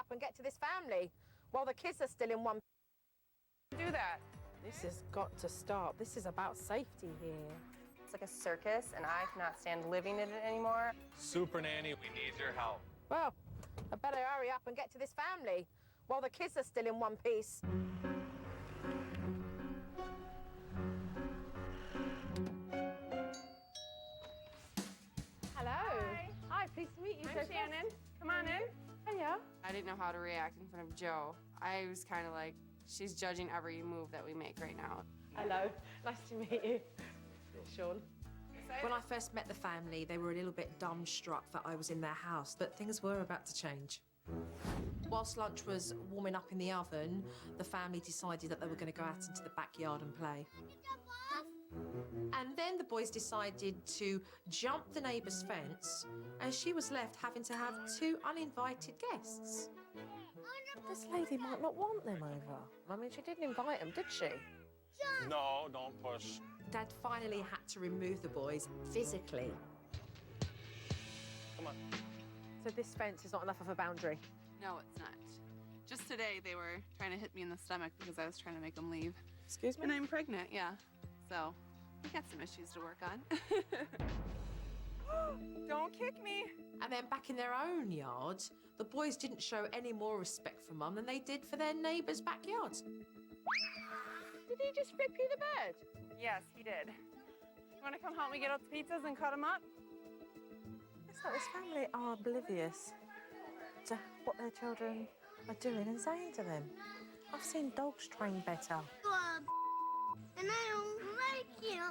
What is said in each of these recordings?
up and get to this family while the kids are still in one... Do that. This has got to stop. This is about safety here. It's like a circus, and I cannot stand living in it anymore. SuperNanny, we need your help. Well, I better hurry up and get to this family while the kids are still in one piece. Hello. Hi. Hi, pleased to meet you. I'm Shannon. Come on in. Hiya. I didn't know how to react in front of Joe. I was kind of like, she's judging every move that we make right now. Hello. Nice to meet you. Sean. When I first met the family, they were a little bit dumbstruck that I was in their house, but things were about to change. Whilst lunch was warming up in the oven, the family decided that they were going to go out into the backyard and play. And then the boys decided to jump the neighbour's fence, and she was left having to have 2 uninvited guests. This lady might not want them over. I mean, she didn't invite them, did she? No, don't push. Dad finally had to remove the boys physically. Come on. So this fence is not enough of a boundary? No, it's not. Just today, they were trying to hit me in the stomach because I was trying to make them leave. Excuse me? And I'm pregnant, yeah. So, we got some issues to work on. Don't kick me. And then back in their own yard, the boys didn't show any more respect for Mum than they did for their neighbour's backyard. Did he just flip you the bird? Yes, he did. You want to come help me get out the pizzas and cut them up? It's like this family are oblivious to what their children are doing and saying to them. I've seen dogs train better. And I don't like you.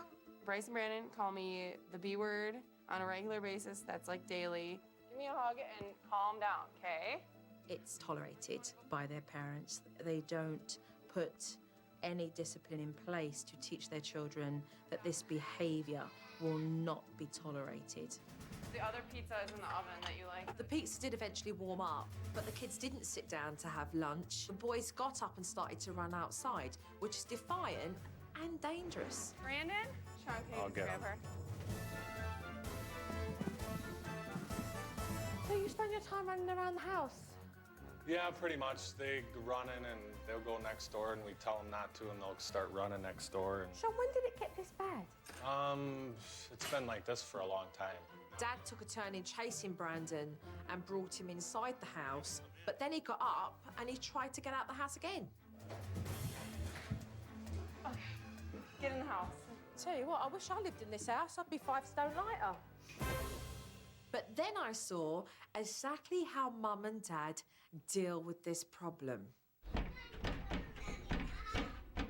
Bryce and Brandon call me the B word on a regular basis. That's like daily. Give me a hug and calm down, okay? It's tolerated by their parents. They don't put any discipline in place to teach their children that this behaviour will not be tolerated. The other pizza is in the oven that you like. The pizza did eventually warm up, but the kids didn't sit down to have lunch. The boys got up and started to run outside, which is defiant and dangerous. Brandon? Sean, can you I'll just get grab her? So you spend your time running around the house? Yeah, pretty much. They run in and they'll go next door and we tell them not to and they'll start running next door. And, So when did it get this bad? it's been like this for a long time. Dad took a turn in chasing Brandon and brought him inside the house, but then he got up and he tried to get out the house again. Get in the house. Tell you what, I wish I lived in this house. I'd be 5 stone lighter. But then I saw exactly how Mum and Dad deal with this problem.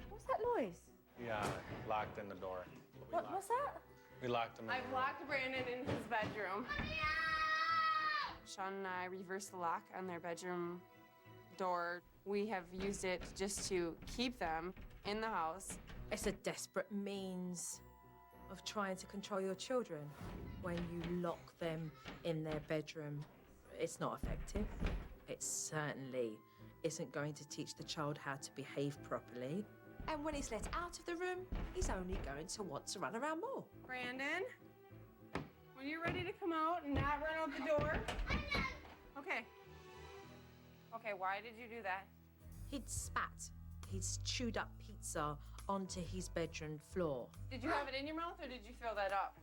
What's that noise? Yeah, locked in the door. What's that? We locked them in I've locked Brandon in his bedroom. Sean and I reversed the lock on their bedroom door. We have used it just to keep them in the house. It's a desperate means of trying to control your children when you lock them in their bedroom. It's not effective. It certainly isn't going to teach the child how to behave properly. And when he's let out of the room, he's only going to want to run around more. Brandon, when you're ready to come out and not run out the door. Okay. Okay, why did you do that? He'd spat his chewed up pizza onto his bedroom floor. Did you have it in your mouth or did you fill that up?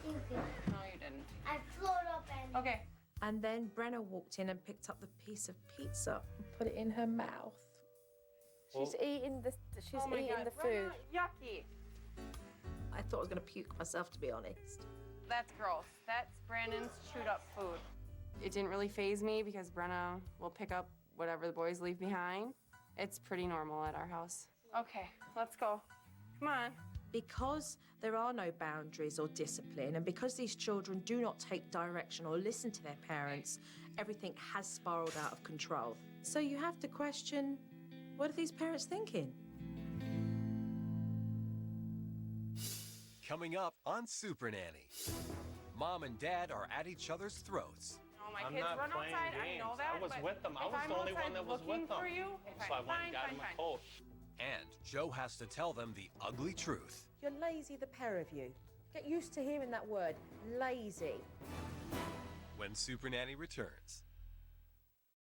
You can. No, you didn't. I float up and. Okay. And then Brenna walked in and picked up the piece of pizza and put it in her mouth. She's eating the Oh my eating God. the food. Yucky. I thought I was going to puke myself, to be honest. That's gross. That's Brandon's chewed up food. It didn't really faze me because Brenna will pick up whatever the boys leave behind. It's pretty normal at our house. Okay, let's go. Come on. Because there are no boundaries or discipline, and because these children do not take direction or listen to their parents, everything has spiraled out of control. So you have to question, what are these parents thinking? Coming up on SuperNanny. Mom and Dad are at each other's throats. Oh, my I'm kids not run playing outside. games. I know that. I was but with them. I if was I'm the only one outside that was looking with them. for you, So I went and got him a coat. And Joe has to tell them the ugly truth. You're lazy, the pair of you. Get used to hearing that word, lazy. When SuperNanny returns.